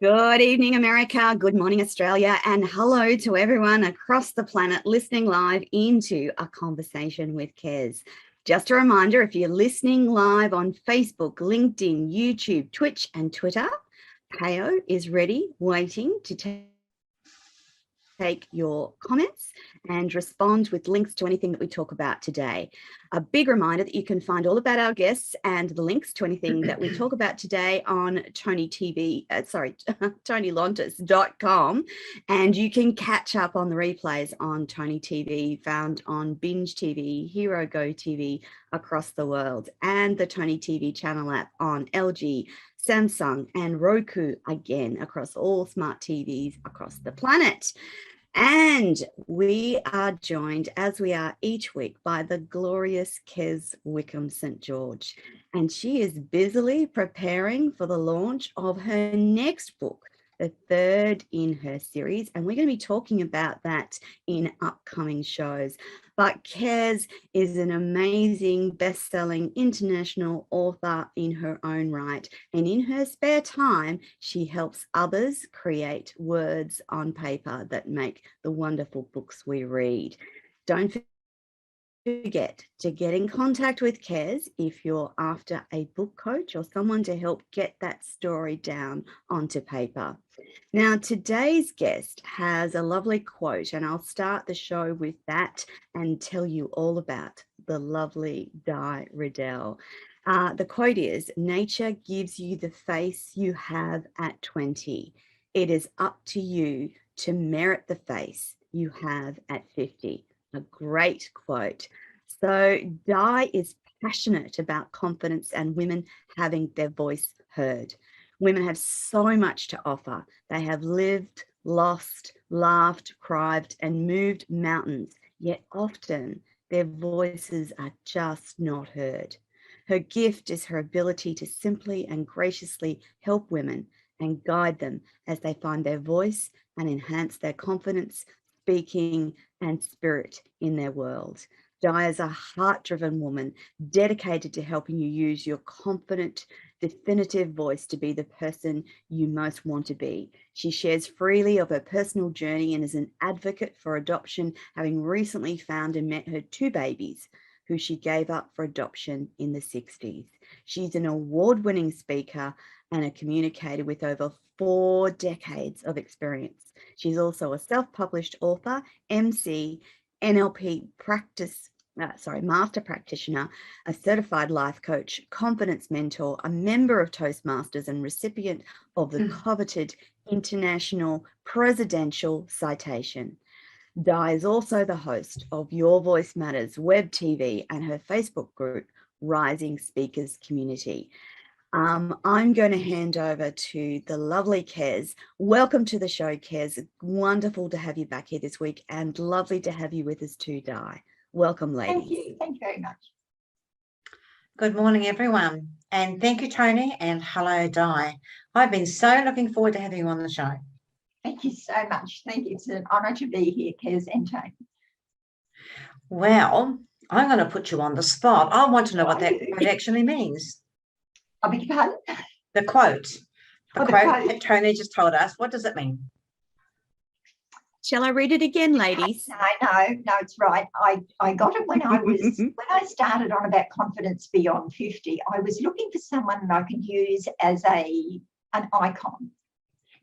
Good evening, America. Good morning, Australia. And hello to everyone across the planet listening live into A Conversation with Kez. Just a reminder, if you're listening live on Facebook, LinkedIn, YouTube, Twitch, and Twitter, Peo is ready, waiting to take your comments and respond with links to anything that we talk about today. A big reminder that you can find all about our guests and the links to anything that we talk about today on TonyLontis.com, and you can catch up on the replays on Toni TV, found on Binge TV, Hero Go TV across the world, and the Toni TV channel app on LG, Samsung, and Roku, again across all smart TVs across the planet. And we are joined, as we are each week, by the glorious Kez Wickham St. George. And she is busily preparing for the launch of her next book, the third in her series. And we're going to be talking about that in upcoming shows. But Kez is an amazing best-selling international author in her own right. And in her spare time, she helps others create words on paper that make the wonderful books we read. Don't forget to get in contact with Kez if you're after a book coach or someone to help get that story down onto paper. Now, today's guest has a lovely quote, and I'll start the show with that and tell you all about the lovely Di Riddell. The quote is, "Nature gives you the face you have at 20. It is up to you to merit the face you have at 50. A great quote. So Di is passionate about confidence and women having their voice heard. Women have so much to offer. They have lived, lost, laughed, cried, and moved mountains, yet often their voices are just not heard. Her gift is her ability to simply and graciously help women and guide them as they find their voice and enhance their confidence, speaking, and spirit in their world. Di is a heart-driven woman dedicated to helping you use your confident, definitive voice to be the person you most want to be. She shares freely of her personal journey and is an advocate for adoption, having recently found and met her 2 babies who she gave up for adoption in the 60s. She's an award-winning speaker and a communicator with over 4 decades of experience. She's also a self-published author, MC, NLP master practitioner, a certified life coach, confidence mentor, a member of Toastmasters, and recipient of the coveted international presidential citation. Di is also the host of Your Voice Matters web TV and her Facebook group, Rising Speakers Community. I'm going to hand over to the lovely Kez. Welcome to the show, Kez. Wonderful to have you back here this week, and lovely to have you with us too, Di. Welcome, ladies. Thank you. Thank you very much. Good morning, everyone. And thank you, Toni, and hello, Di. I've been so looking forward to having you on the show. Thank you so much. Thank you. It's an honour to be here, Kez and Toni. Well, I'm going to put you on the spot. I want to know what that quote actually means. I beg your pardon? The quote. The quote that Toni just told us. What does it mean? Shall I read it again, ladies? No, it's right. I got it when I started on about confidence beyond 50. I was looking for someone that I could use as an icon.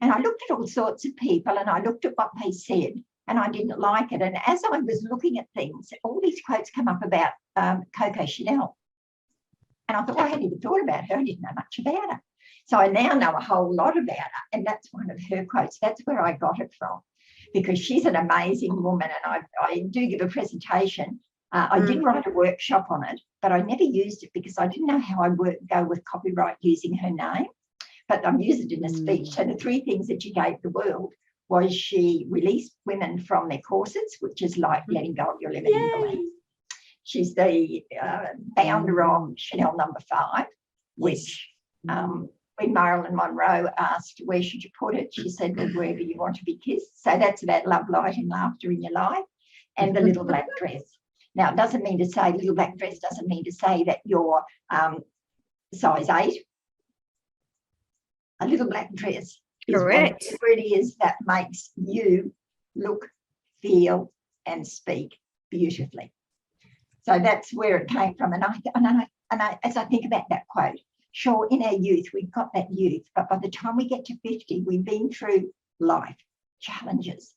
And I looked at all sorts of people and I looked at what they said and I didn't like it. And as I was looking at things, all these quotes come up about Coco Chanel. And I thought, well, I hadn't even thought about her. I didn't know much about her. So I now know a whole lot about her. And that's one of her quotes. That's where I got it from, because she's an amazing woman. And I do give a presentation. I did write a workshop on it, but I never used it because I didn't know how I would go with copyright using her name. But I used it in a speech. So the 3 things that she gave the world was she released women from their corsets, which is like letting go of your limiting beliefs. She's the founder of Chanel No. 5, which when Marilyn Monroe asked, where should you put it? She said, well, wherever you want to be kissed. So that's about love, light and laughter in your life. And the little black dress. Now, it doesn't mean to say, little black dress doesn't mean to say that you're size 8. A little black dress is Correct. whatever it is that makes you look, feel and speak beautifully. So that's where it came from. And I, as I think about that quote, sure, in our youth, we've got that youth, but by the time we get to 50, we've been through life challenges,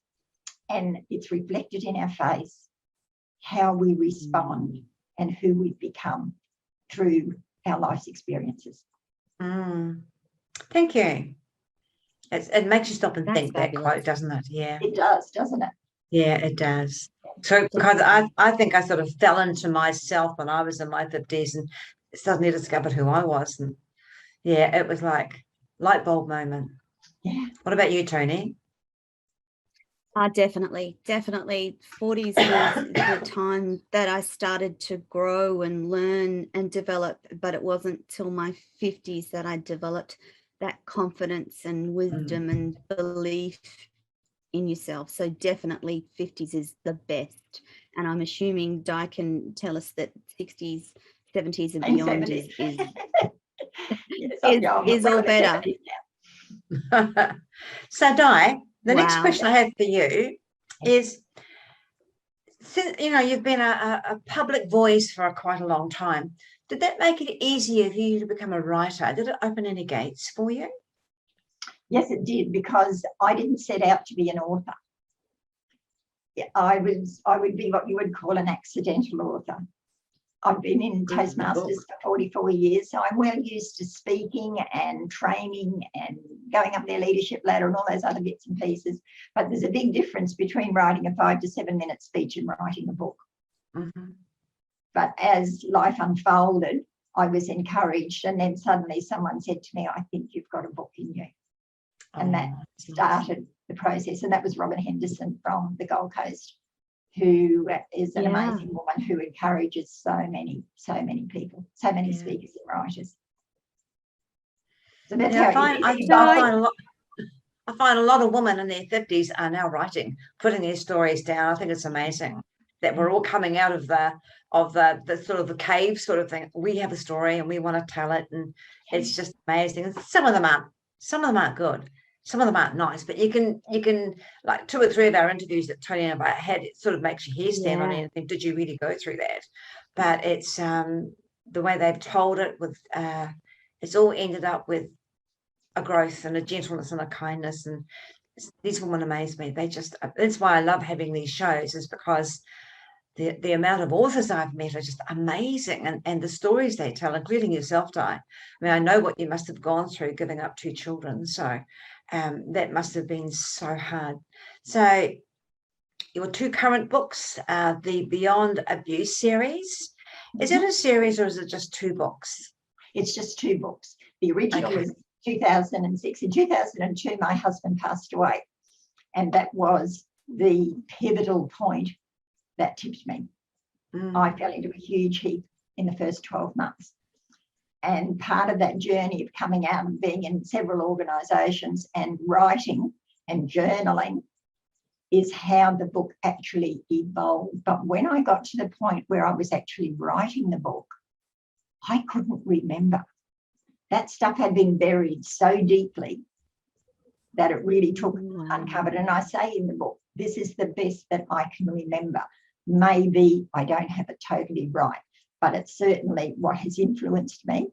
and it's reflected in our face, how we respond and who we've become through our life's experiences. Thank you. It makes you stop and That's think, fabulous. that quote, doesn't it? Yeah. It does, doesn't it? Yeah, it does. So because I think I sort of fell into myself when I was in my 50s and suddenly discovered who I was. And yeah, it was like light bulb moment. Yeah. What about you, Toni? Definitely. 40s was the time that I started to grow and learn and develop, but it wasn't till my 50s that I developed that confidence and wisdom and belief in yourself. So definitely 50s is the best. And I'm assuming Di can tell us that 60s, 70s and beyond is all better. So Di, the next Wow. question I have for you is, since you've been a public voice for quite a long time, did that make it easier for you to become a writer? Did it open any gates for you? Yes, it did, because I didn't set out to be an author. I would be what you would call an accidental author. I've been in Toastmasters for 44 years, so I'm well used to speaking and training and going up their leadership ladder and all those other bits and pieces. But there's a big difference between writing a 5 to 7 minute speech and writing a book. But as life unfolded, I was encouraged, and then suddenly someone said to me, I think you've got a book in you. And that started the process. And that was Robin Henderson from the Gold Coast, who is an amazing woman who encourages so many people, so many speakers and writers. So that's how I find a lot of women in their 50s are now writing, putting their stories down. I think it's amazing that we're all coming out of the sort of the cave sort of thing. We have a story and we want to tell it, and it's just amazing. And some of them aren't good. Some of them aren't nice, but you can like 2 or 3 of our interviews that Toni and I had, it sort of makes your hair stand on end and think, did you really go through that? But it's the way they've told it with it's all ended up with a growth and a gentleness and a kindness, and these women amaze me. That's why I love having these shows, is because the amount of authors I've met are just amazing, and the stories they tell, including yourself, Di. I mean, I know what you must have gone through giving up 2 children, so that must have been so hard. So your 2 current books, the Beyond Abuse series, is it a series or is it just 2 books? It's just 2 books. The original was 2006. In 2002, my husband passed away, and that was the pivotal point that tipped me. I fell into a huge heap in the first 12 months. And part of that journey of coming out and being in several organisations and writing and journaling is how the book actually evolved. But when I got to the point where I was actually writing the book, I couldn't remember. That stuff had been buried so deeply that it really took uncovered. And I say in the book, this is the best that I can remember. Maybe I don't have it totally right, but it's certainly what has influenced me.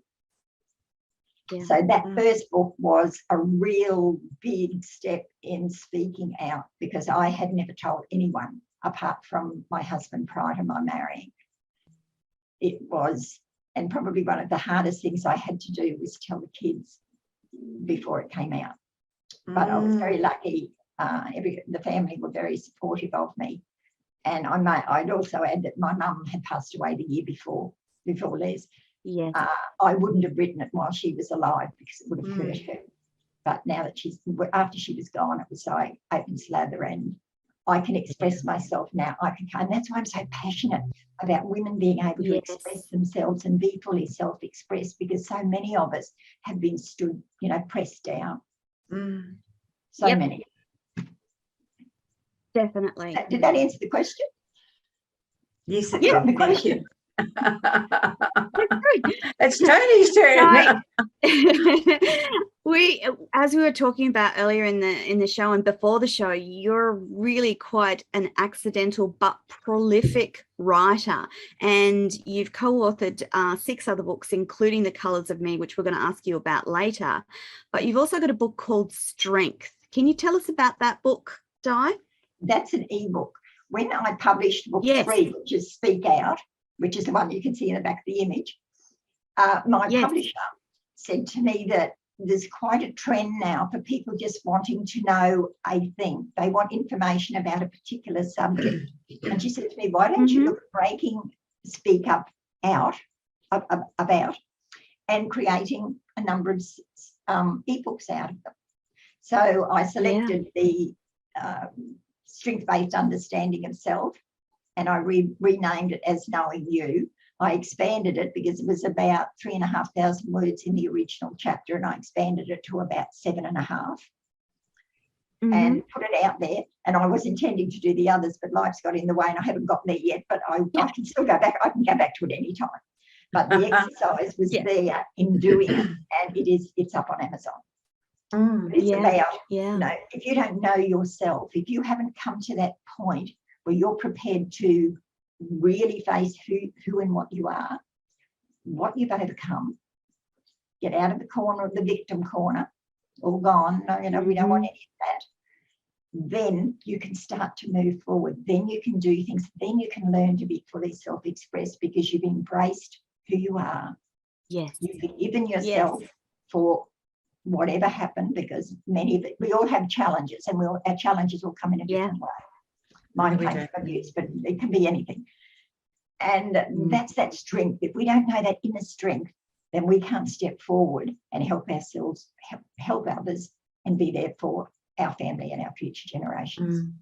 So that first book was a real big step in speaking out, because I had never told anyone apart from my husband prior to my marrying. It was And probably one of the hardest things I had to do was tell the kids before it came out. But I was very lucky. The family were very supportive of me. And I'd also add that my mum had passed away the year before Les. Yes. I wouldn't have written it while she was alive because it would have hurt her. But now that after she was gone, it was like open slather, and I can express myself now. And that's why I'm so passionate about women being able to express themselves and be fully self-expressed, because so many of us have been stood, pressed down. So many. Definitely. Did that answer the question? Yes, it Yeah, did. the question. It's Toni's turn. As we were talking about earlier in the show and before the show, you're really quite an accidental but prolific writer, and you've co-authored 6 other books, including The Colours of Me, which we're going to ask you about later. But you've also got a book called Strength. Can you tell us about that book, Di? That's an ebook. When I published book 3, which is Speak Out, which is the one you can see in the back of the image, my publisher said to me that there's quite a trend now for people just wanting to know a thing. They want information about a particular subject. And she said to me, why don't you look at breaking Speak Up Out about and creating a number of ebooks out of them. So I selected the Strength-Based Understanding of Self, and I renamed it as Knowing You. I expanded it because it was about 3,500 words in the original chapter, and I expanded it to about 7.5 and put it out there. And I was intending to do the others, but life's got in the way and I haven't gotten there yet, but I can still go back. I can go back to it any time. But the exercise was there in doing it, and it's up on Amazon. It's about, if you don't know yourself, if you haven't come to that point where you're prepared to really face who and what you are, what you've overcome, get out of the corner of the victim corner, all gone, no, we don't want any of that, then you can start to move forward. Then you can do things. Then you can learn to be fully self-expressed because you've embraced who you are. Yes. You've forgiven yourself for whatever happened, because we all have challenges, and our challenges will come in a different way. Mine came from abuse, but it can be anything. And that's that strength. If we don't know that inner strength, then we can't step forward and help ourselves, help others, and be there for our family and our future generations.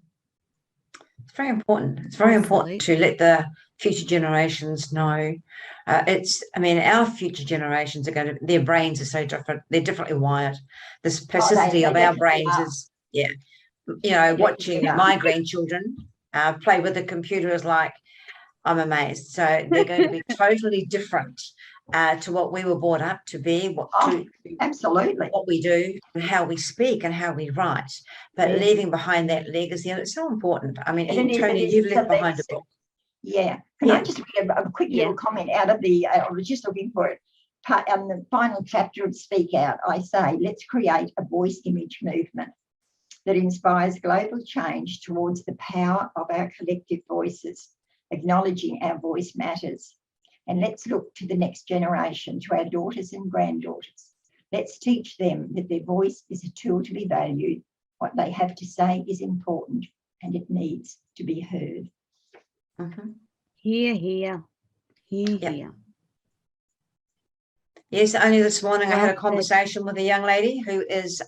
It's very important. It's very important to let the future generations know. Our future generations are their brains are so different. They're differently wired. The specificity of our brains is, watching my grandchildren play with the computer is like, I'm amazed. So they're going to be totally different to what we were brought up to be, absolutely what we do and how we speak and how we write, but leaving behind that legacy. And it's so important. I mean, Toni, you've left behind a book. Yeah. Can I just read a quick little comment out of I was just looking for it. On the final chapter of Speak Out, I say, let's create a voice image movement that inspires global change towards the power of our collective voices, acknowledging our voice matters. And let's look to the next generation, to our daughters and granddaughters. Let's teach them that their voice is a tool to be valued. What they have to say is important, and it needs to be heard. Hear, hear. Hear, hear. Yes, only this morning I had a conversation with a young lady who is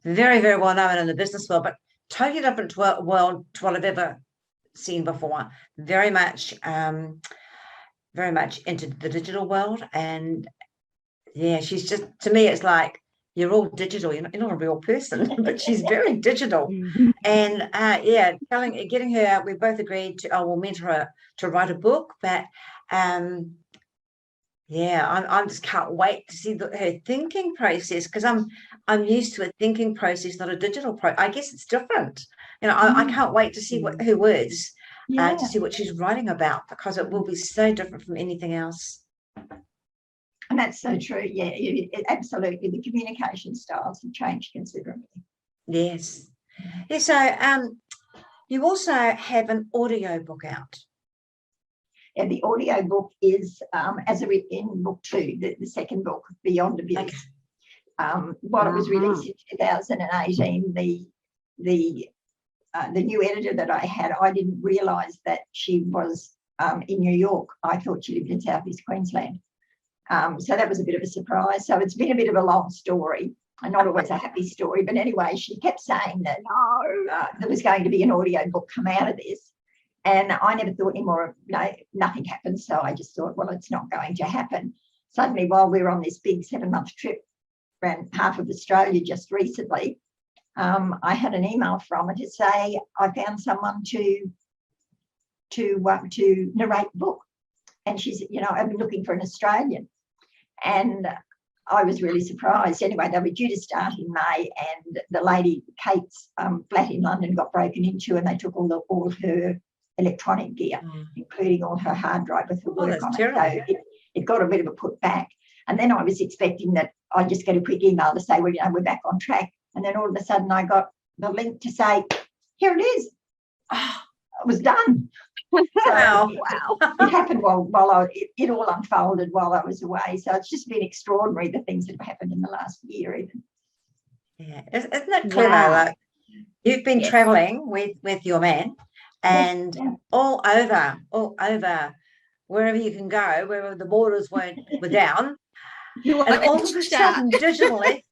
very, very well known in the business world, but totally different to what I've ever seen before. Very much into the digital world. And she's just, to me, it's like, you're all digital. You're not a real person, but she's very digital. And getting her, we both agreed to, we'll mentor her to write a book. But I just can't wait to see her thinking process, because I'm used to a thinking process, not a digital process. I guess it's different. I can't wait to see what her words, to see what she's writing about, because it will be so different from anything else. And that's so true. Yeah, absolutely. The communication styles have changed considerably. Yes. So you also have an audiobook out. And the audiobook is in book 2, the second book, Beyond Abuse. Okay. While it was released in 2018, the new editor that I had, I didn't realise that she was in New York. I thought she lived in Southeast Queensland. So that was a bit of a surprise. So it's been a bit of a long story, and not always a happy story. But anyway, she kept saying that there was going to be an audiobook come out of this. And I never thought any more of, nothing happened. So I just thought, well, it's not going to happen. Suddenly, while we were on this big 7-month trip around half of Australia just recently, I had an email from her to say, I found someone to narrate the book. And she's, I've been looking for an Australian. And I was really surprised. Anyway, they were due to start in May, and the lady, Kate's flat in London, got broken into, and they took all her electronic gear, including all her hard drive with her work on it. So it got a bit of a put back. And then I was expecting that I'd just get a quick email to say, well, we're back on track. And then all of a sudden I got the link to say, here it is. It was done. So, wow. It happened while it all unfolded while I was away. So it's just been extraordinary, the things that have happened in the last year even. Yeah, isn't that clever? Like, you've been travelling with your man, and all over wherever you can go, wherever the borders were down, and all of a sudden digitally,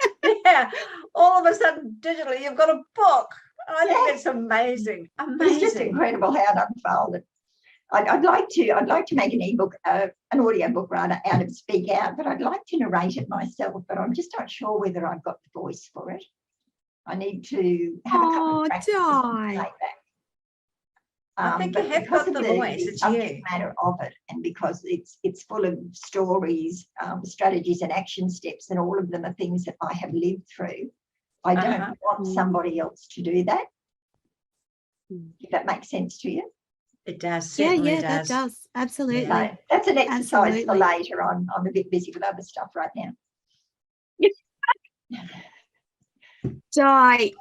all of a sudden digitally, you've got a book. I think that's amazing. It's just incredible how it unfolded. I'd like to make an ebook, an audiobook rather, out of Speak Out, but I'd like to narrate it myself. But I'm just not sure whether I've got the voice for it. I need to have a couple of practices and take that. I think you have got the voice. It's subject matter of it, and because it's full of stories, strategies, and action steps, and all of them are things that I have lived through. I don't want somebody else to do that. If that makes sense to you. It does. Certainly does. That does. Absolutely. So that's an exercise for later. I'm a bit busy with other stuff right now. Di,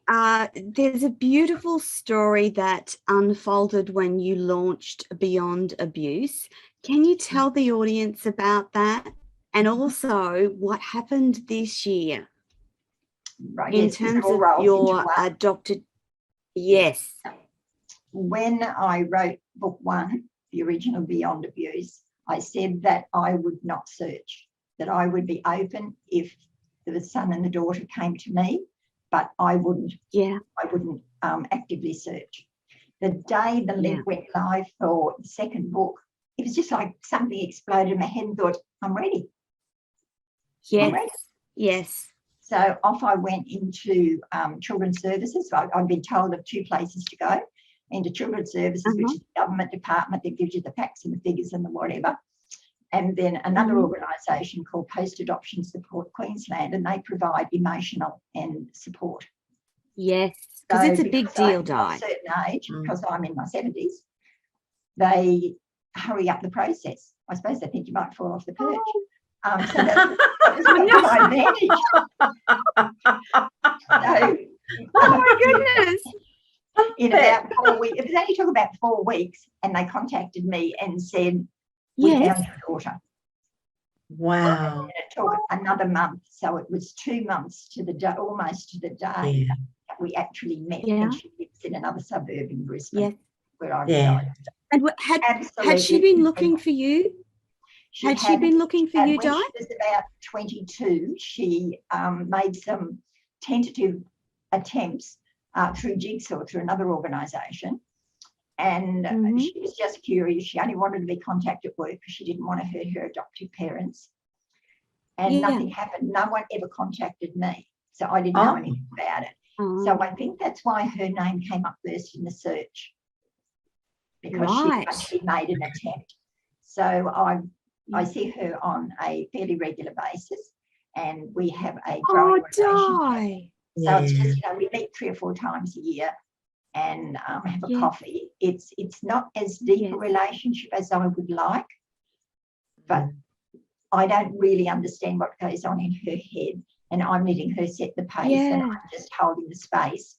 there's a beautiful story that unfolded when you launched Beyond Abuse. Can you tell the audience about that? And also what happened this year in terms of your adopted... Yes. When I wrote book 1, the original Beyond Abuse, I said that I would not search, that I would be open if the son and the daughter came to me, but I wouldn't actively search. The day the link went live for the second book, it was just like something exploded in my head and thought, I'm ready. Yes. I'm ready. Yes. So off I went into children's services. I'd been told of 2 places to go, into children's services, which is the government department that gives you the facts and the figures and the whatever. And then another organisation called Post Adoption Support Queensland, and they provide emotional and support. Yes, because it's a big deal, Di. At a certain age, because I'm in my 70s, they hurry up the process. I suppose they think you might fall off the perch. So that was my advantage. Oh my goodness. In about 4 weeks, it only took about 4 weeks, and they contacted me and said, we found your daughter. Wow. And it took another month, so it was 2 months to the day, almost to the day that we actually met. And she lives in another suburb in Brisbane, where I reside. And had she been looking for you? Had she been looking for you, Di? When she was about 22, she made some tentative attempts through Jigsaw, through another organisation. And she was just curious. She only wanted to be contacted at work because she didn't want to hurt her adoptive parents. And nothing happened. No one ever contacted me. So I didn't know anything about it. So I think that's why her name came up first in the search, because she actually made an attempt. So I see her on a fairly regular basis, and we have a growing relationship. So it's just, we meet 3 or 4 times a year and have a coffee. It's not as deep a relationship as I would like, but I don't really understand what goes on in her head, and I'm letting her set the pace and I'm just holding the space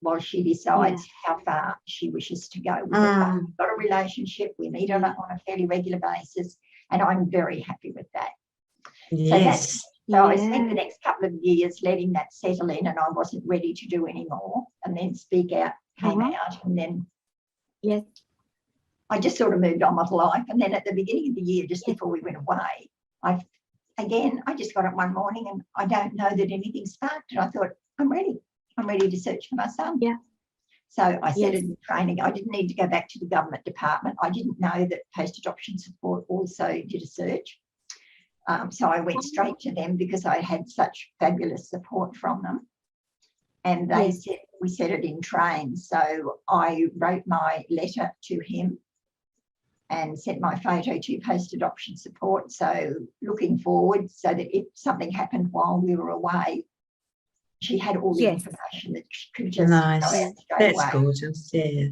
while she decides how far she wishes to go with it. We've got a relationship. We meet on a fairly regular basis, and I'm very happy with that. Yes. So I spent the next couple of years letting that settle in, and I wasn't ready to do any more. And then Speak Out came out, and then I just sort of moved on with life. And then at the beginning of the year, just before we went away, I just got up one morning, and I don't know that anything sparked, and I thought, I'm ready. I'm ready to search for my son. Yeah. So I started training. I didn't need to go back to the government department. I didn't know that post-adoption support also did a search. So I went straight to them because I had such fabulous support from them. And they said, we said it in train. So I wrote my letter to him and sent my photo to post-adoption support. So looking forward, so that if something happened while we were away, she had all the information that she could just go out straight That's away. gorgeous, yeah.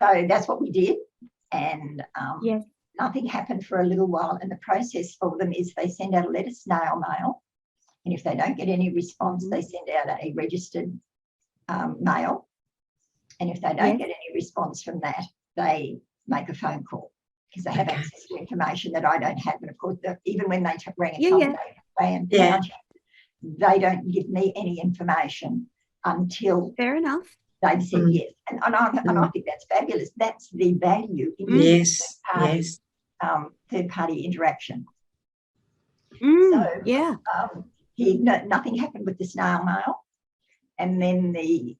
So that's what we did. And nothing happened for a little while. And the process for them is they send out a letter, snail mail. And if they don't get any response, they send out a registered mail. And if they don't get any response from that, they make a phone call because they have access to information that I don't have. And of course, even when they rang a company, they don't give me any information until fair enough. They've said yes. And I think that's fabulous. That's the value in third-party interaction. Nothing happened with the snail mail. And then the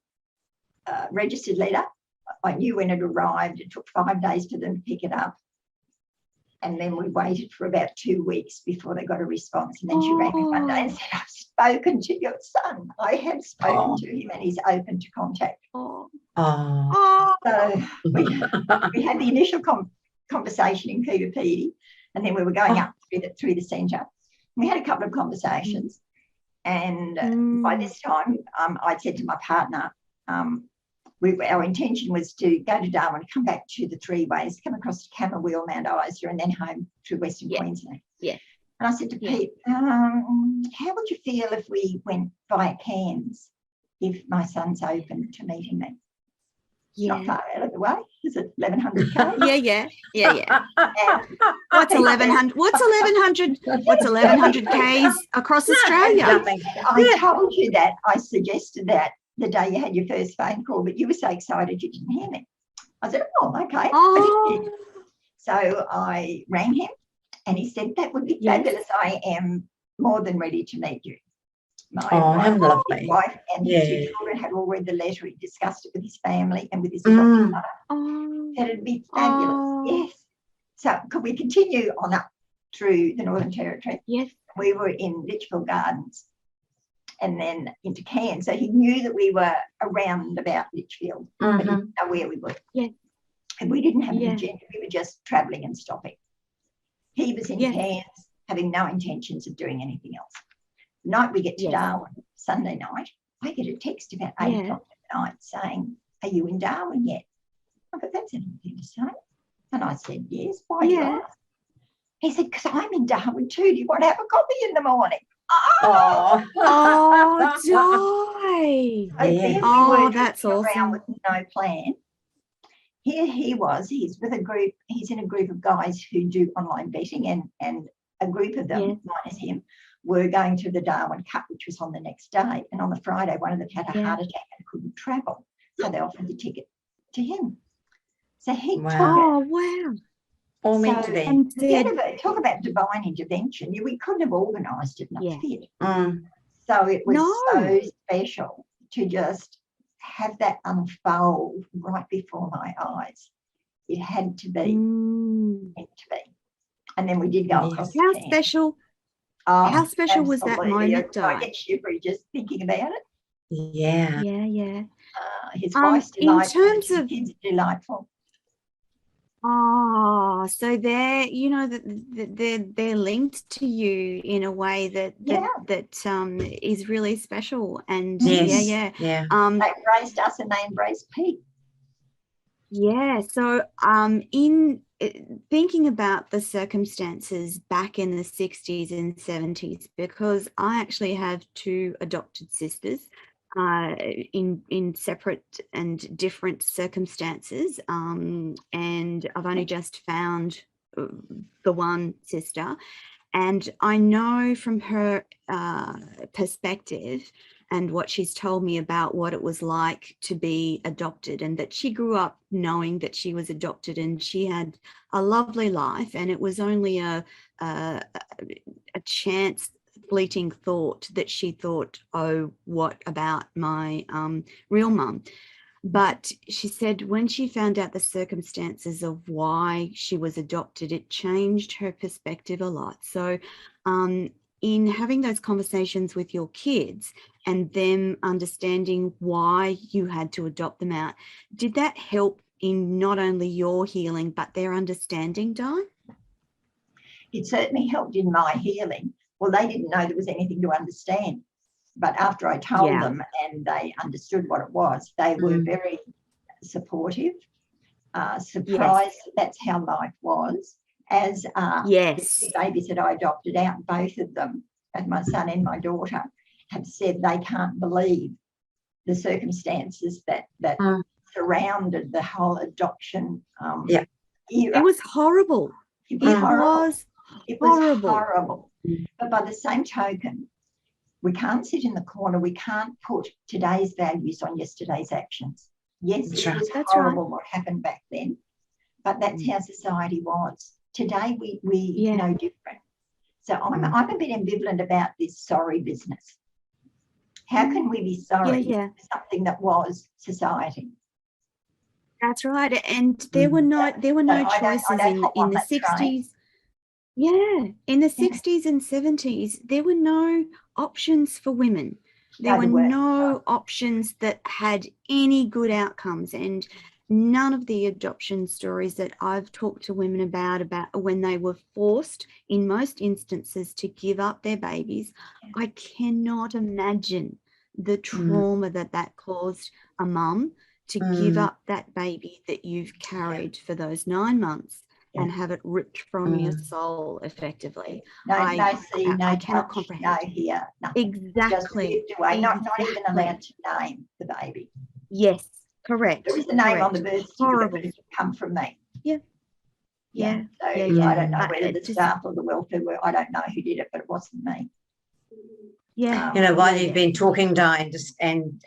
registered letter, I knew when it arrived. It took 5 days for them to pick it up. And then we waited for about 2 weeks before they got a response. And then she rang me one day and said, I've spoken to your son. I have spoken to him and he's open to contact. So we had the initial conversation in Kibapidi, and then we were going up through the centre. We had a couple of conversations. And by this time, I'd said to my partner, our intention was to go to Darwin, come back to the Three Ways, come across to Camberwell, Mount Isa, and then home through Western Queensland. And I said to Pete, how would you feel if we went via Cairns if my son's open to meeting me? It's not far out of the way. Is it 1,100 k's? What's 1,100? What's 1,100? What's 1,100 k's across Australia? I told you that. I suggested that the day you had your first phone call, but you were so excited you didn't hear me. I said, okay. So I rang him and he said, that would be fabulous. I am more than ready to meet you. My wife and his 2 children had all read the letter. He discussed it with his family and with his adopted mother. That it'd be fabulous. Yes. So could we continue on up through the Northern Territory? Yes. We were in Litchfield Gardens and then into Cairns. So he knew that we were around about Litchfield, but he didn't know where we were. And we didn't have an agenda. We were just travelling and stopping. He was in Cairns, having no intentions of doing anything else. The night we get to Darwin, Sunday night, I get a text about 8 o'clock at night saying, are you in Darwin yet? I thought, that's anything to say. And I said, yes. Why do you ask? He said, because I'm in Darwin too. Do you want to have a coffee in the morning? That's awesome. With no plan. Here he was. He's with a group. He's in a group of guys who do online betting, and a group of them, minus him, were going to the Darwin Cup, which was on the next day. And on the Friday, one of them had a heart attack and couldn't travel, so they offered the ticket to him. So he took it. All meant to be. Talk about divine intervention. We couldn't have organised it not fit. So it was so special to just have that unfold right before my eyes. It had to be meant to be. And then we did go across. How special was that moment, Di? I get shivery just thinking about it. Yeah. His wife's delightful. In terms of kids are delightful. So they're, they're linked to you in a way that is really special. And they embraced us and they embraced Pete. So in thinking about the circumstances back in the 60s and 70s, because I actually have 2 adopted sisters in separate and different circumstances, and I've only just found the one sister, and I know from her perspective and what she's told me about what it was like to be adopted, and that she grew up knowing that she was adopted and she had a lovely life, and it was only a chance fleeting thought that she thought, oh, what about my real mum? But she said when she found out the circumstances of why she was adopted, it changed her perspective a lot. So in having those conversations with your kids and them understanding why you had to adopt them out, did that help in not only your healing but their understanding, Di? It certainly helped in my healing. Well, they didn't know there was anything to understand. But after I told them and they understood what it was, they were very supportive, surprised that's how life was. As the babies that I adopted out, both of them, and my son and my daughter, have said they can't believe the circumstances that surrounded the whole adoption era. It was horrible. It was horrible. It was horrible. But by the same token, we can't sit in the corner. We can't put today's values on yesterday's actions. Yes, it was horrible what happened back then, but that's how society was. Today, we know different. So I'm a bit ambivalent about this sorry business. How can we be sorry for something that was society? That's right. And there were no choices in the 60s. Yeah, in the 60s and 70s, there were no options for women. There were no options that had any good outcomes, and none of the adoption stories that I've talked to women about when they were forced, in most instances, to give up their babies. I cannot imagine the trauma that caused a mum to give up that baby that you've carried for those 9 months. And have it ripped from your soul, effectively. I cannot comprehend. No here, nothing. Exactly. Just away. Not even allowed to name the baby. Yes, correct. There is a name on the birth certificate, but it didn't come from me. Yeah. So I don't know whether the staff or the welfare were. I don't know who did it, but it wasn't me. Yeah. While you've been talking, Di, and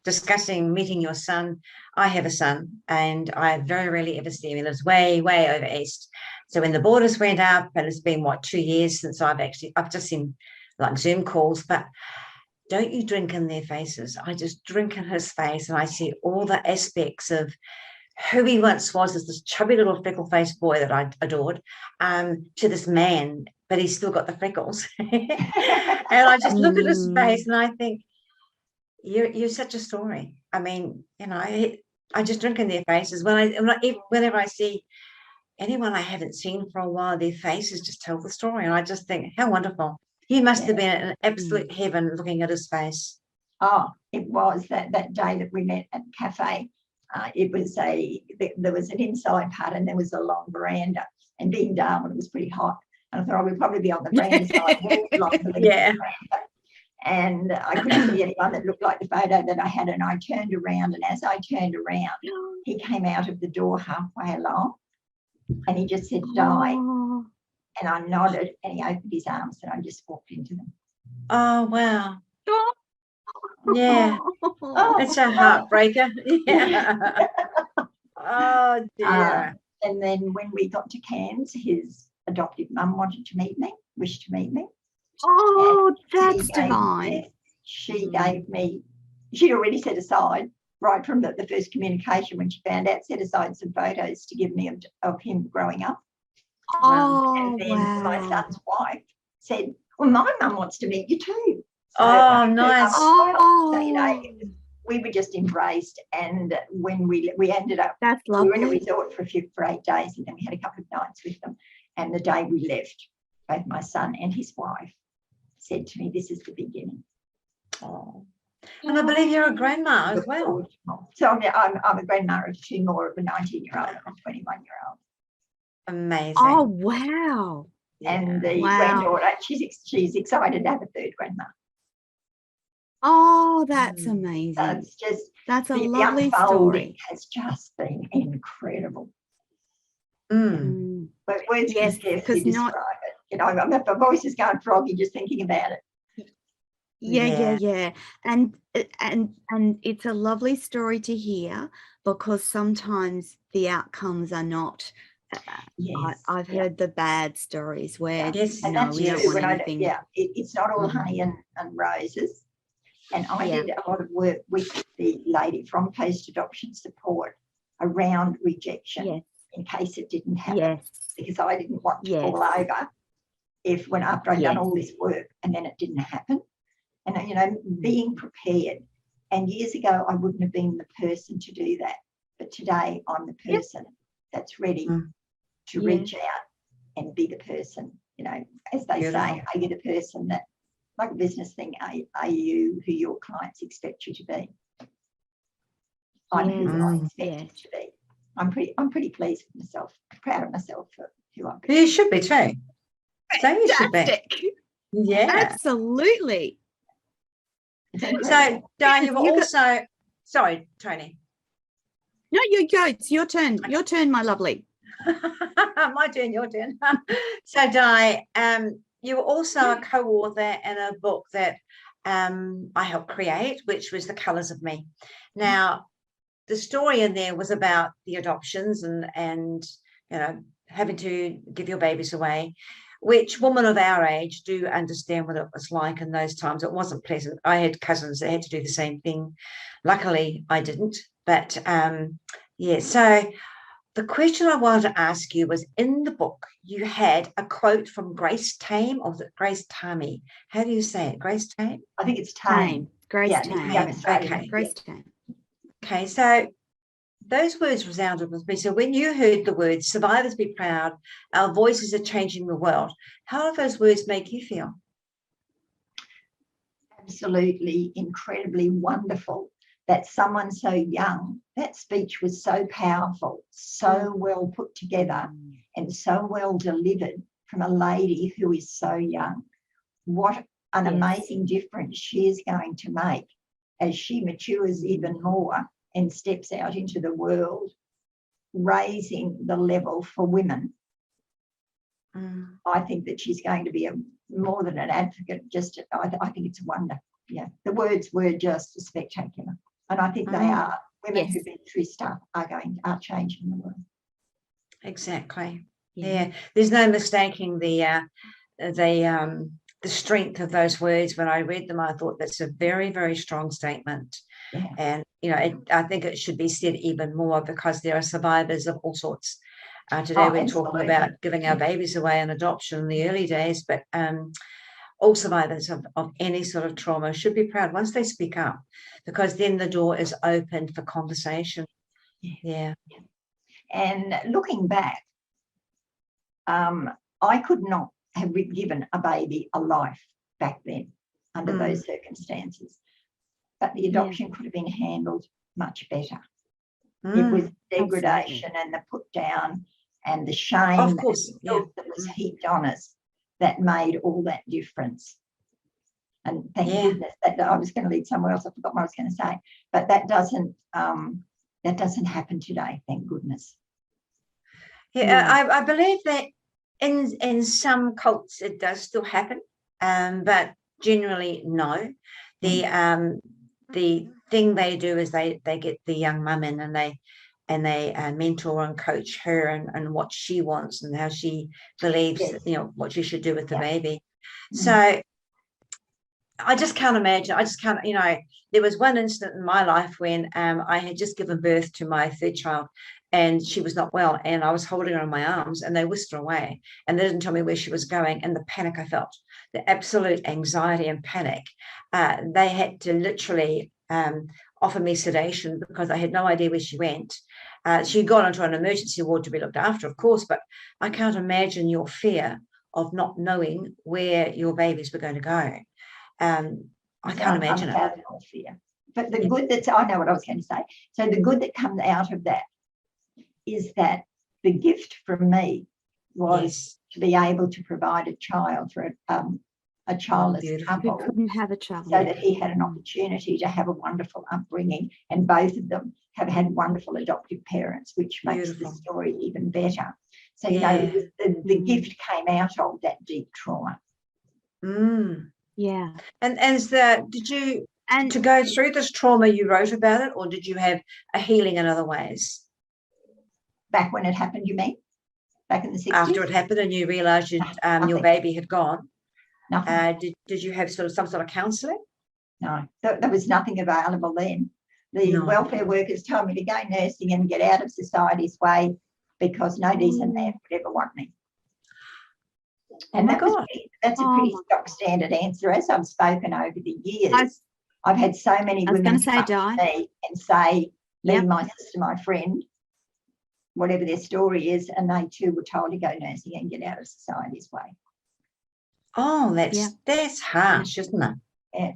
discussing meeting your son, I have a son, and I very rarely ever see him. He lives way, way over east. So when the borders went up, and it's been 2 years since I've just seen like Zoom calls, but don't you drink in their faces? I just drink in his face, and I see all the aspects of who he once was as this chubby little freckle-faced boy that I adored, to this man, but he's still got the freckles. And I just look at his face and I think, you're such a story. I mean, I just drink in their faces. Whenever I see anyone I haven't seen for a while, their faces just tell the story. And I just think, how wonderful. You must have been an absolute heaven looking at his face. Oh, it was that day that we met at the cafe. There was an inside part and there was a long veranda. And being Darwin, it was pretty hot. And I thought I would probably be on the veranda side, along the veranda. And I couldn't see anyone that looked like the photo that I had. And I turned around, and as I turned around, he came out of the door halfway along, and he just said, "Die." And I nodded, and he opened his arms, and I just walked into them. Oh, wow. Yeah. It's a heartbreaker. Yeah. Oh, dear. And then when we got to Cairns, his adoptive mum wished to meet me. Oh, that's divine. She'd already set aside, right from the first communication when she found out, set aside some photos to give me of him growing up. And then my son's wife said, "Well, my mum wants to meet you too." So, nice. So, we were just embraced, and when we ended up, that's lovely. We were in a resort for 8 days, and then we had a couple of nights with them. And the day we left, both my son and his wife said to me, "This is the beginning." Oh, and I believe you're a grandma as well. So I'm a grandma of 2 more, of a 19-year-old and a 21-year-old. Amazing. Oh, wow. And the granddaughter, she's excited to have a third grandma. Oh, that's amazing. That's a the lovely unfolding story. has just been incredible. Mm. But words can scarcely describe it. You know, my voice is going froggy just thinking about it. Yeah. And it's a lovely story to hear, because sometimes the outcomes are not. I've heard the bad stories where we don't want anything. It's not all honey and roses. And I did a lot of work with the lady from post-adoption support around rejection in case it didn't happen, because I didn't want to fall over after I'd done all this work and then it didn't happen. And, you know, being prepared. And years ago, I wouldn't have been the person to do that. But today, I'm the person that's ready to reach out and be the person, you know, as they say, are you the person that, like a business thing, are you who your clients expect you to be? I'm who I expect you to be. I'm pretty pleased with myself, proud of myself for who I've been. You should be too. So you should be. Yeah. Absolutely. So, Diane, you've also... Sorry, Toni. No, you go. It's your turn. Your turn, my lovely. My turn, your turn. So, Di, you were also a co-author in a book that I helped create, which was The Colours of Me. Now, the story in there was about the adoptions and you know, having to give your babies away, which women of our age do understand what it was like in those times. It wasn't pleasant. I had cousins that had to do the same thing. Luckily, I didn't. But, so the question I wanted to ask you was, in the book, you had a quote from Grace Tame, or was it Grace Tami? How do you say it? Grace Tame? I think it's Tame. Grace Tame. Okay. Grace Tame. Okay, so those words resounded with me. So when you heard the words, survivors be proud, our voices are changing the world, how do those words make you feel? Absolutely incredibly wonderful that someone so young, that speech was so powerful, so well put together and so well delivered from a lady who is so young. What an amazing difference she is going to make as she matures even more and steps out into the world, raising the level for women. I think that she's going to be more than an advocate. I think it's a wonder. Yeah, the words were just spectacular, and I think they are. Women who've been through stuff are changing the world. Exactly. Yeah. There's no mistaking the strength of those words. When I read them, I thought that's a very, very strong statement. Yeah. And, you know, I think it should be said even more, because there are survivors of all sorts. Today we're talking about giving our babies away in adoption in the early days, but all survivors of any sort of trauma should be proud once they speak up, because then the door is open for conversation. Yeah. And looking back, I could not have given a baby a life back then under those circumstances. But the adoption could have been handled much better. It was degradation and the put down and the shame of course, that was heaped on us that made all that difference. And thank goodness that I was going to lead somewhere else. I forgot what I was going to say. But that doesn't happen today, thank goodness. Yeah, I believe that in some cults it does still happen, but generally no. The thing they do is they get the young mum in and they mentor and coach her and what she wants and how she believes what she should do with the baby. So I just can't imagine. There was one instant in my life when I had just given birth to my third child and she was not well, and I was holding her in my arms and they whisked her away and they didn't tell me where she was going, and the panic I felt, the absolute anxiety and panic. They had to literally offer me sedation because I had no idea where she went. She'd gone into an emergency ward to be looked after, of course, but I can't imagine your fear of not knowing where your babies were going to go. I can't imagine it. Fear. But the good I know what I was going to say. So the good that comes out of that is that the gift from me was to be able to provide a child for a childless beautiful. Who couple, couldn't have a child. so that he had an opportunity to have a wonderful upbringing, and both of them have had wonderful adoptive parents, which makes the Beautiful. story even better. So, you Yeah. know, the gift came out of that deep trauma. Mm. Yeah. And did you, And to go through this trauma, you wrote about it, or did you have a healing in other ways? Back when it happened, you mean? Back in the 60s? After it happened and you realised your Nothing. baby had gone, Nothing. did you have some sort of counselling? No, there was nothing available then. The welfare workers told me to go nursing and get out of society's way, because no decent man would ever want me. And that's a pretty stock standard answer. As I've spoken over the years, I've had so many women come to me and say, me, my sister, my friend, whatever their story is, and they too were told to go nursing and get out of society's way. Oh, that's harsh, isn't it? Yeah.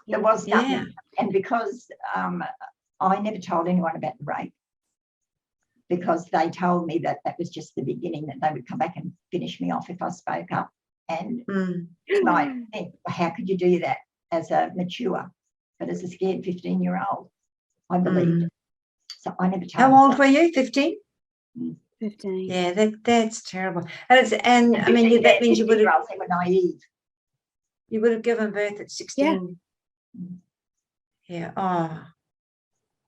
There was nothing. And because I never told anyone about the rape, because they told me that that was just the beginning, that they would come back and finish me off if I spoke up. And you might think, well, how could you do that as a mature, but as a scared 15-year-old, I believed it. So I never told. How old were you? 15? 15. Yeah, that's terrible. And I mean, that means you would have. They were naive. You would have given birth at 16. Yeah. Oh,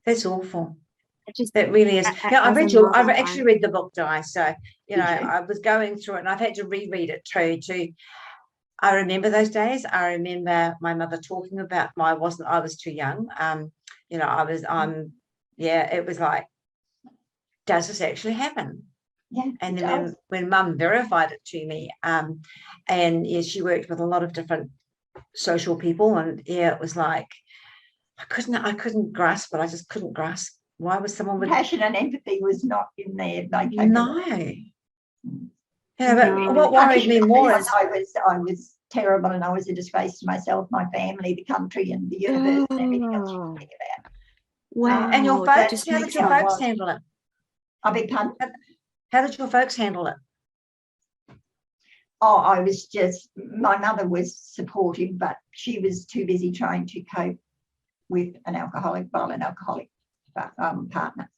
that's awful. That really is. I've actually read the book, Di. So I was going through it, and I've had to reread it too. I remember those days. I remember my mother talking about I was too young. It was like, does this actually happen? Yeah. And then when Mum verified it to me, and she worked with a lot of different social people, and it was like I couldn't grasp it. I just couldn't grasp why was someone with passion and empathy was not in there. No. Yeah, but what worried me more is I was terrible, and I was a disgrace to myself, my family, the country, and the universe, and everything else you can think about. Wow. And your folks, how did your folks handle it? I beg pardon? How did your folks handle it? Oh, my mother was supportive, but she was too busy trying to cope with an violent alcoholic partner.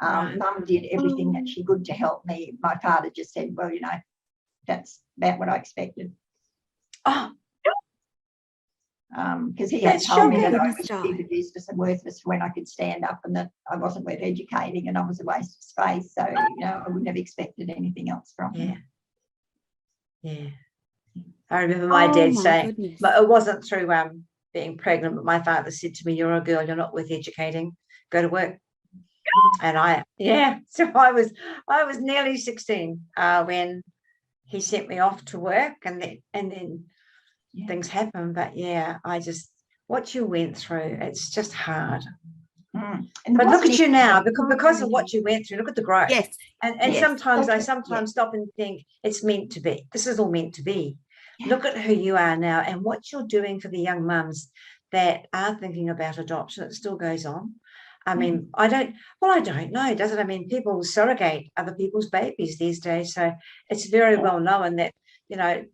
Mum did everything that she could to help me. My father just said, well, that's about what I expected. Oh. Because he had told me that I was stupid, useless and worthless when I could stand up, and that I wasn't worth educating and I was a waste of space. So, I wouldn't have expected anything else from him. Yeah. I remember my dad saying, but it wasn't through being pregnant, but my father said to me, you're a girl, you're not worth educating, go to work. And so I was nearly 16 when he sent me off to work, and then things happened. But what you went through, it's just hard. But look at you now, because of what you went through. Look at the growth. Yes. And sometimes I stop and think it's meant to be. This is all meant to be. Yeah. Look at who you are now and what you're doing for the young mums that are thinking about adoption. It still goes on. I mean, I don't know, does it? I mean, people surrogate other people's babies these days. So it's very well known that,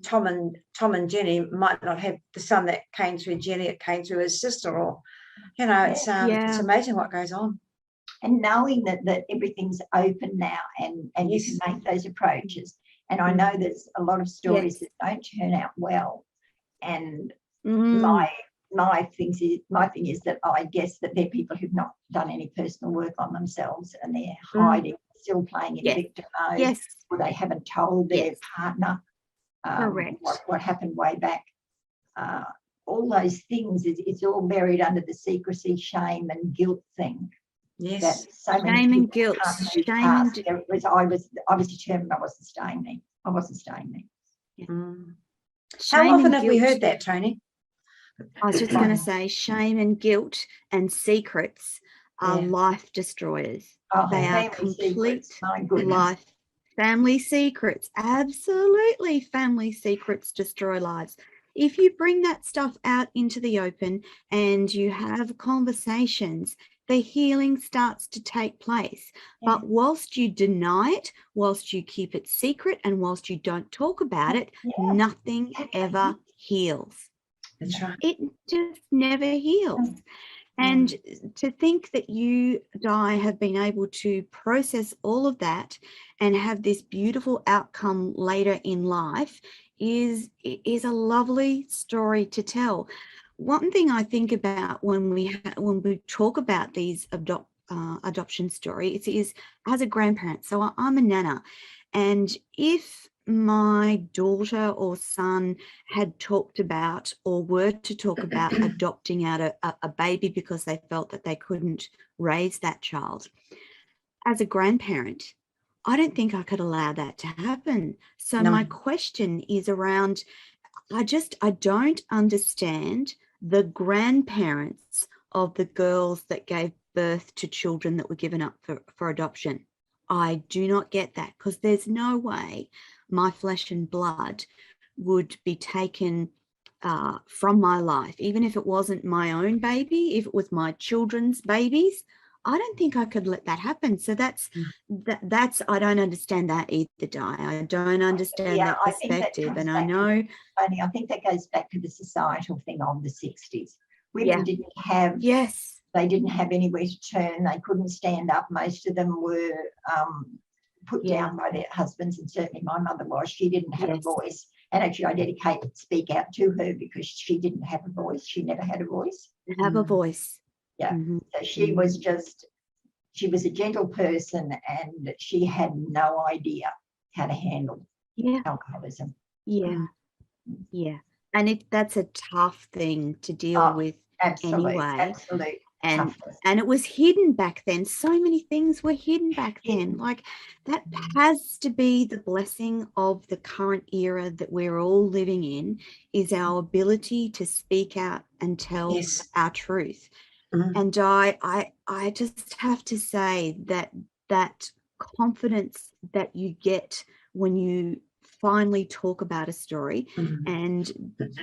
Tom and Jenny might not have the son that came through Jenny, it came through his sister, or, it's amazing what goes on. And knowing that everything's open now and you can make those approaches. And I know there's a lot of stories that don't turn out well. And my thing is that I guess that they're people who've not done any personal work on themselves, and they're hiding, still playing in victim mode, or they haven't told their partner what happened way back. All those things, it's all buried under the secrecy, shame and guilt thing. Yes. So shame and guilt. I was determined I wasn't staying there. Yeah. How often have we heard that, Toni? I was just going to say, shame and guilt and secrets are life destroyers. They are complete life. Family secrets. Absolutely. Family secrets destroy lives. If you bring that stuff out into the open and you have conversations, the healing starts to take place. But whilst you deny it, whilst you keep it secret, and whilst you don't talk about it, nothing ever heals. That's right. It just never heals. And to think that you, Di, have been able to process all of that and have this beautiful outcome later in life is a lovely story to tell. One thing I think about when we talk about these adoption stories is as a grandparent. So I'm a nana, and if my daughter or son had talked about or were to talk about adopting out a baby because they felt that they couldn't raise that child, as a grandparent, I don't think I could allow that to happen. So my question is around, I don't understand the grandparents of the girls that gave birth to children that were given up for adoption. I do not get that, because there's no way my flesh and blood would be taken from my life, even if it wasn't my own baby, if it was my children's babies. I don't think I could let that happen. So that's I don't understand that either, Di. I don't understand that perspective. And I know, I think that goes back to the societal thing of the 60s. Women didn't have, they didn't have anywhere to turn. They couldn't stand up. Most of them were put down by their husbands, and certainly my mother was. She didn't have a voice. And actually, I dedicate Speak Out to her, because she didn't have a voice. She never had a voice. Have a voice. Yeah. So she was she was a gentle person, and she had no idea how to handle alcoholism. Yeah. And that's a tough thing to deal with anyway. Absolutely. And it was hidden back then. So many things were hidden back then. Like, that has to be the blessing of the current era that we're all living in, is our ability to speak out and tell our truth. And I just have to say that confidence that you get when you finally talk about a story, and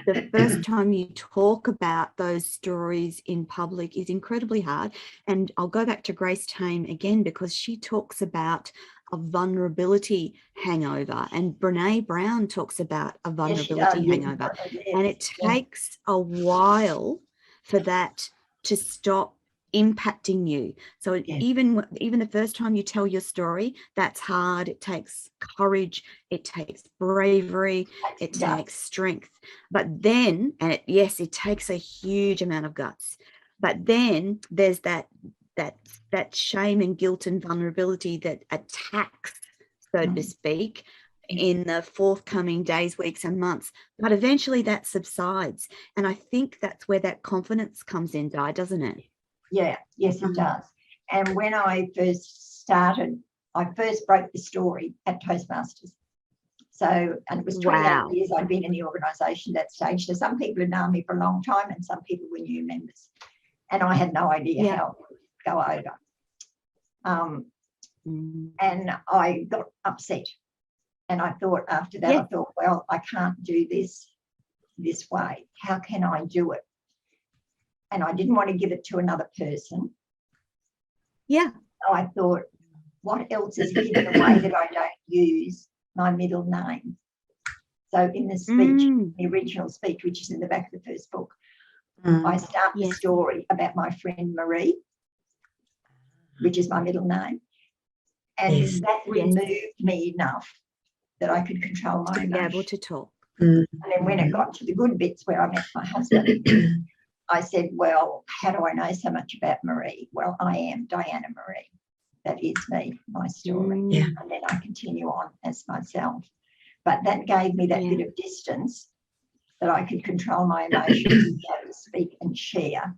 the first time you talk about those stories in public is incredibly hard. And I'll go back to Grace Tame again, because she talks about a vulnerability hangover, and Brene Brown talks about a vulnerability hangover. And it takes a while for that to stop impacting you. So even the first time you tell your story, that's hard. It takes courage, it takes bravery, it takes strength. But then, and it takes a huge amount of guts. But then there's that shame and guilt and vulnerability that attacks, so to speak, in the forthcoming days, weeks and months. But eventually that subsides. And I think that's where that confidence comes in, Di, doesn't it? Yeah, yes, it does. And when I first started, I first broke the story at Toastmasters. So, and it was 28 years I'd been in the organisation at that stage. So some people had known me for a long time, and some people were new members. And I had no idea how it would go over. And I got upset. And I thought after that, I thought, well, I can't do this way. How can I do it? And I didn't want to give it to another person. So I thought, what else is hidden away that I don't use? My middle name. So in the speech, the original speech, which is in the back of the first book, I start the story about my friend Marie, which is my middle name. And that removed me enough that I could control my emotions. Be able to talk. And then when it got to the good bits where I met my husband, I said, well, how do I know so much about Marie? Well, I am Diana Marie. That is me, my story. And then I continue on as myself. But that gave me that bit of distance that I could control my emotions, so to speak, and share.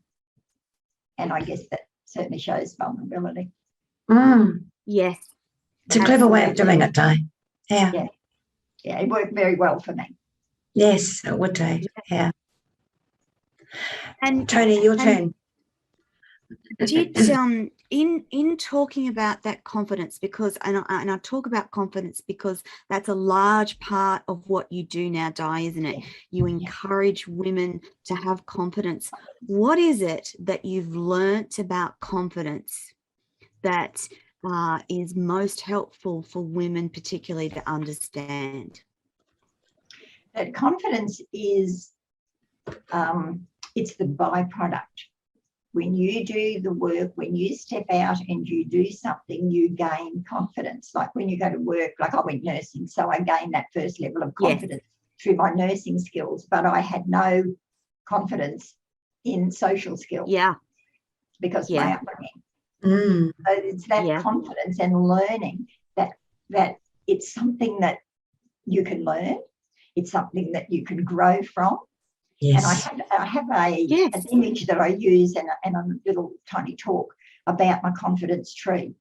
And I guess that certainly shows vulnerability. Yes. It's a clever way of doing it, Di. Yeah, it worked very well for me. Yes, it would do. Yeah. And Toni, your turn. Did in talking about that confidence, because and I talk about confidence because that's a large part of what you do now, Di, isn't it? You encourage women to have confidence. What is it that you've learnt about confidence that is most helpful for women, particularly, to understand? that confidence is, it's the byproduct. When you do the work, when you step out and you do something, you gain confidence. Like when you go to work, like I went nursing, so I gained that first level of confidence through my nursing skills, but I had no confidence in social skills because of my upbringing. So it's that confidence and learning that it's something that you can learn. It's something that you can grow from. Yes. And I have an image that I use and a little tiny talk about my confidence tree.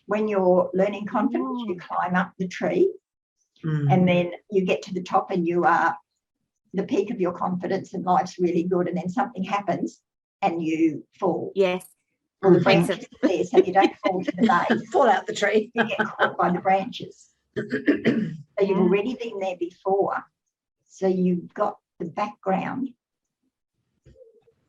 When you're learning confidence, you climb up the tree and then you get to the top and you are the peak of your confidence and life's really good, and then something happens and you fall. Yes. Well, the branches are there, so you don't fall to the base. Fall out the tree. You get caught by the branches. So you've already been there before. So you've got the background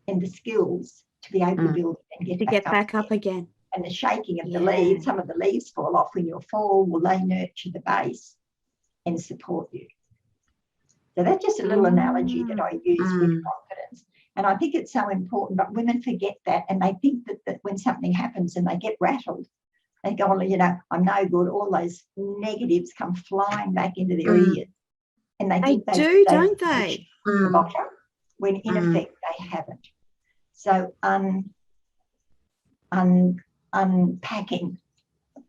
and the skills to be able to build and get back up again. And the shaking of the leaves, some of the leaves fall off when you fall, will they nurture the base and support you. So that's just a little analogy that I use with confidence. And I think it's so important, but women forget that, and they think that when something happens and they get rattled, they go, oh, you know, I'm no good. All those negatives come flying back into their ears. And they think don't they? The bottom, when in effect they haven't. So unpacking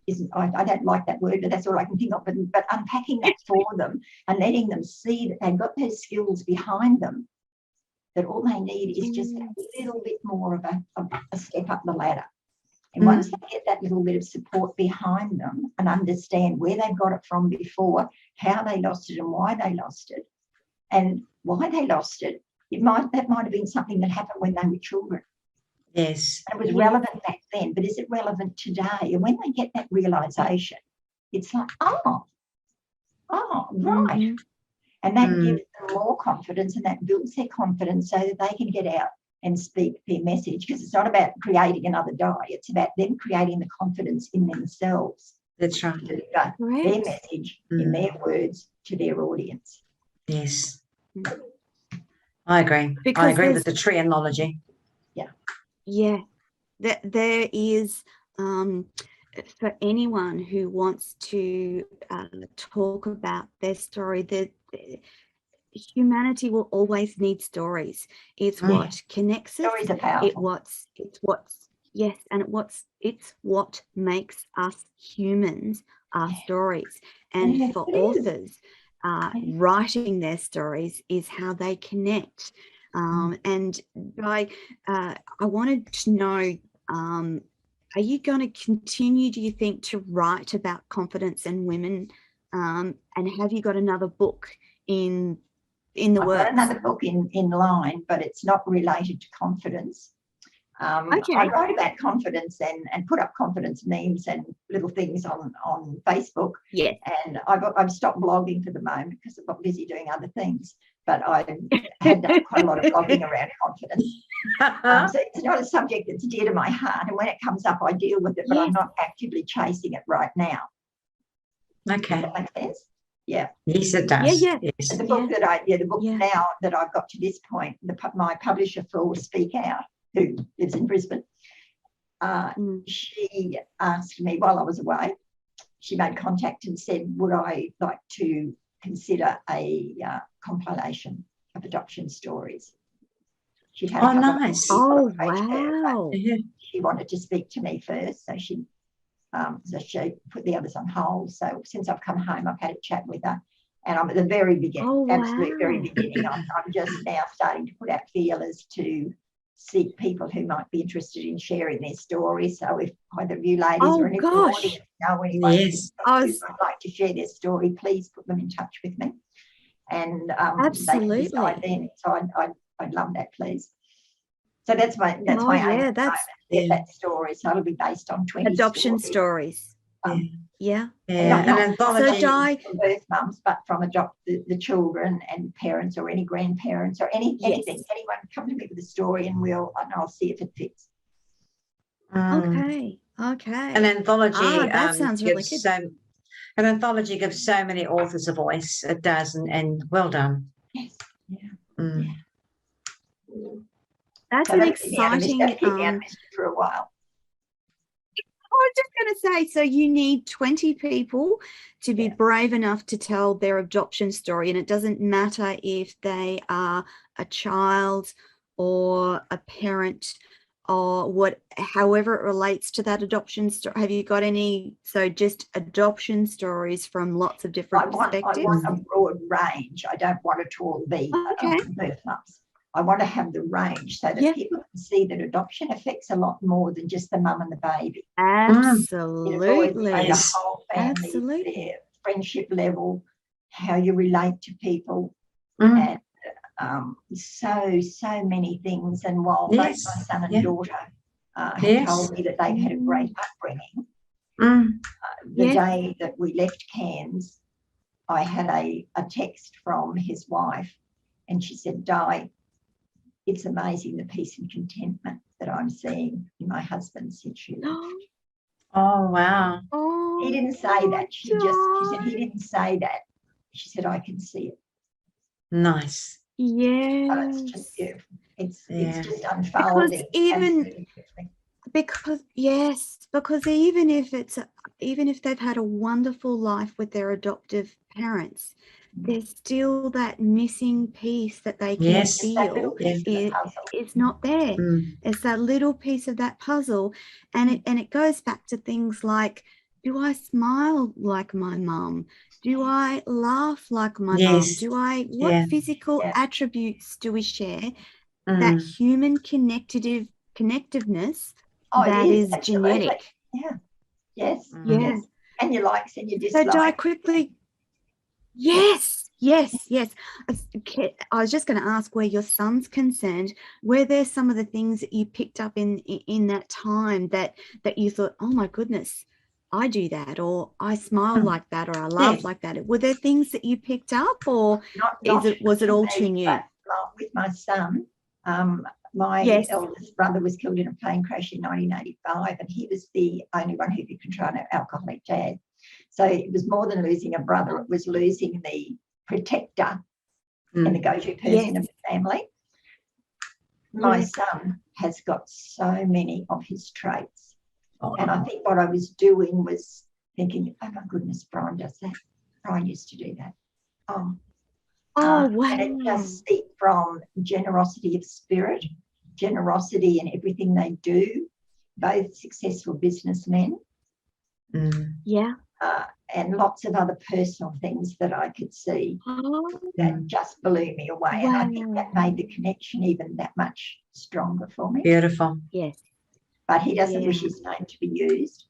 isn't, I don't like that word, but that's all I can think of. But unpacking that for them and letting them see that they've got those skills behind them, that all they need is just a little bit more of a step up the ladder. And once they get that little bit of support behind them and understand where they got it from before, how they lost it and why they lost it, and why they lost it, that might have been something that happened when they were children. Yes. And it was relevant back then, but is it relevant today? And when they get that realisation, it's like, oh, right. And that gives them more confidence, and that builds their confidence so that they can get out and speak their message, because it's not about creating another die. It's about them creating the confidence in themselves. That's right. To deliver their message in their words to their audience. Yes. I agree. I agree with the tree analogy. Yeah. Yeah. There is, for anyone who wants to talk about their story, humanity will always need stories. It's what connects us. Stories are powerful. It's what makes us humans, our stories. And for authors, writing their stories is how they connect. And I wanted to know, are you going to continue, do you think, to write about confidence and women? And have you got another book in the works? I've got another book in line, but it's not related to confidence. I write about confidence and put up confidence memes and little things on Facebook. Yeah. And I've stopped blogging for the moment because I've got busy doing other things. But I had done quite a lot of blogging around confidence. So it's not a subject that's dear to my heart. And when it comes up, I deal with it, but I'm not actively chasing it right now. Okay. Does that make sense? Yeah. Yes, it does. Yeah. Yes. The book now that I've got to this point, my publisher for Speak Out, who lives in Brisbane, she asked me while I was away, she made contact and said, would I like to consider a compilation of adoption stories? She'd had nice. Oh, wow. She wanted to speak to me first, so she put the others on hold. So since I've come home, I've had a chat with her, and I'm at the very beginning, absolute very beginning. I'm just now starting to put out feelers to seek people who might be interested in sharing their story. So if either of you ladies or any of the audience know anyone who'd like to share their story, please put them in touch with me. And absolutely. They can decide then. So I'd love that, please. So that's my aim. Get that story. So it'll be based on 20 adoption stories. Not an anthology from birth mums, but from the children and parents or any grandparents or anything. Anyone come to me with a story, and I'll see if it fits. Okay. An anthology. That sounds really good. An anthology gives so many authors a voice. It does, and well done. Yes. Yeah. Mm. That's So an that'll keep me out of exciting. mischief, keep me out of mischief for a while. I was just going to say, so you need 20 people to be brave enough to tell their adoption story, and it doesn't matter if they are a child or a parent or what, however it relates to that adoption story. Have you got any? So just adoption stories from lots of different perspectives. I want a broad range. I don't want it to all be birth mums. I want to have the range so that people can see that adoption affects a lot more than just the mum and the baby. Absolutely. It affects the whole family, absolutely. their friendship level, how you relate to people, and so many things. And while both my son and daughter have told me that they've had a great upbringing, the day that we left Cairns, I had a text from his wife, and she said, Di, it's amazing the peace and contentment that I'm seeing in my husband since you left. Oh, wow. He didn't say that. She said, he didn't say that. She said, I can see it. Nice. Yeah. So it's just beautiful. It's just unfolding. Because even if they've had a wonderful life with their adoptive parents, there's still that missing piece that they can feel it's not there. It's that little piece of that puzzle, and it goes back to things like, do I smile like my mum? Do I laugh like my mum? What physical attributes do we share? That human connectiveness that is genetic. Yes. And your likes and your dislikes. So Di, quickly. Yes. I was just going to ask, where your son's concerned, were there some of the things that you picked up in that time that you thought, oh my goodness, I do that, or I smile like that, or I laugh like that? Were there things that you picked up, or was it all too new? With my son, my eldest brother was killed in a plane crash in 1985, and he was the only one who could control an alcoholic dad. So it was more than losing a brother, it was losing the protector and the go-to person of the family. My son has got so many of his traits. And I think what I was doing was thinking, oh my goodness, Brian does that. Brian used to do that. Wow. And it just speaks from generosity of spirit, generosity in everything they do, both successful businessmen. And lots of other personal things that I could see that just blew me away. And I think that made the connection even that much stronger for me. Beautiful. Yes. But he doesn't wish his name to be used.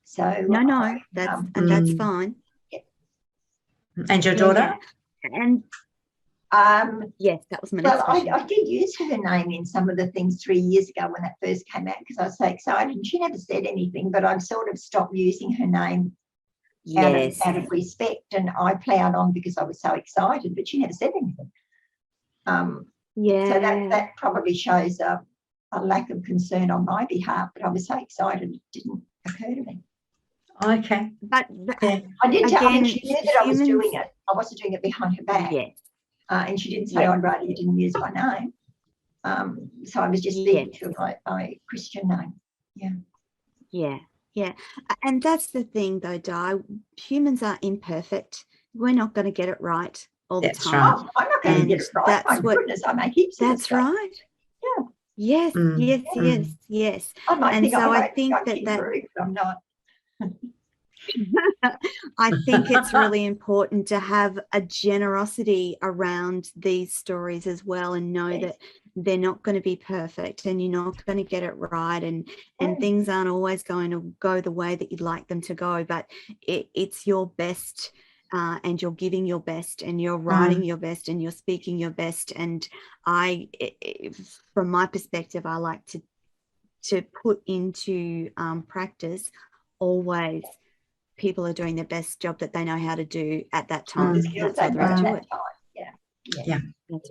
So no, that's fine. Yeah. And your daughter? And yes, that was my next question. I did use her name in some of the things 3 years ago when that first came out, because I was so excited, and she never said anything, but I've sort of stopped using her name out of respect, and I plowed on because I was so excited, but she never said anything. So that probably shows a lack of concern on my behalf, but I was so excited it didn't occur to me. Okay. But I did tell her, she knew that I was doing it. I wasn't doing it behind her back. And she didn't say, I'd rather you didn't use my name. So I was just speaking to my Christian name. Yeah. And that's the thing, though, Di. Humans are imperfect. We're not going to get it right all the time. Right. I'm not going to get it right. My goodness, I make heaps of mistakes. That's right. Yeah. Yes. I think that rude, but I'm not. I think it's really important to have a generosity around these stories as well, and know that they're not going to be perfect, and you're not going to get it right, and things aren't always going to go the way that you'd like them to go, but it's your best, and you're giving your best, and you're writing your best, and you're speaking your best. And from my perspective, I like to put into practice always people are doing their best job that they know how to do at that time. That's all there is to it. Yeah.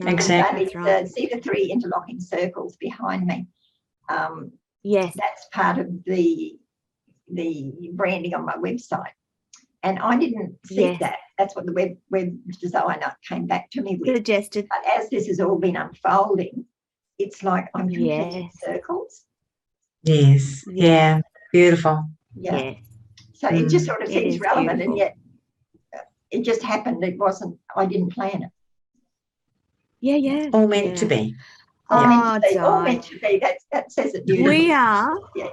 Exactly. That's right. See the 3 interlocking circles behind me. Yes. That's part of the branding on my website. And I didn't see Yes. that. That's what the web designer came back to me with. Suggested. But as this has all been unfolding, it's like I'm completing Yes. circles. Yes. Yes. Yeah. Beautiful. Yeah. Yes. So it just sort of It seems is relevant, beautiful. and yet it just happened. It wasn't, I didn't plan it. Yeah, yeah. All meant to be. All Oh, meant to be. All Di. meant to be. That says it beautifully. We are. Yeah.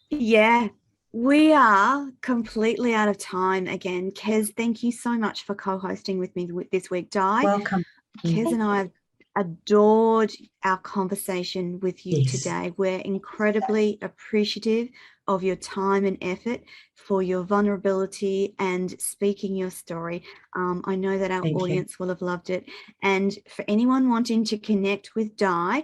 Yeah. We are completely out of time again. Kez, thank you so much for co-hosting with me this week. Di, Welcome. Kez and I have adored our conversation with you Yes. today. We're incredibly appreciative of your time and effort, for your vulnerability and speaking your story. I know that our Thank you. audience will have loved it. And for anyone wanting to connect with Di,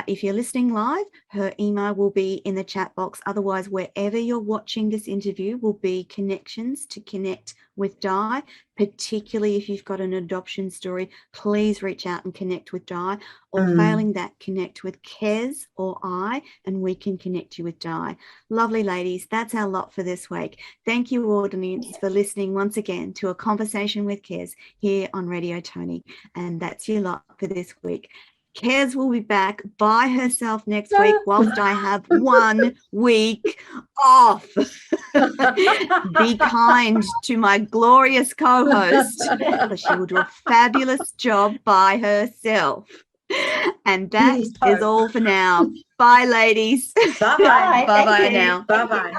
if you're listening live, her email will be in the chat box. Otherwise, wherever you're watching this interview will be connections to connect with Di. Particularly if you've got an adoption story, please reach out and connect with Di, or failing that, connect with Kez or I, and we can connect you with Di. Lovely ladies, that's our lot for this week. Thank you, audience, for listening once again to A Conversation with Kez here on Radio Toni. And that's your lot for this week. Kez will be back by herself next week whilst I have 1 week off. Be kind to my glorious co-host, because she will do a fabulous job by herself. And that is all for now. Bye, ladies. Bye-bye. Bye-bye Thank you. now. Bye-bye.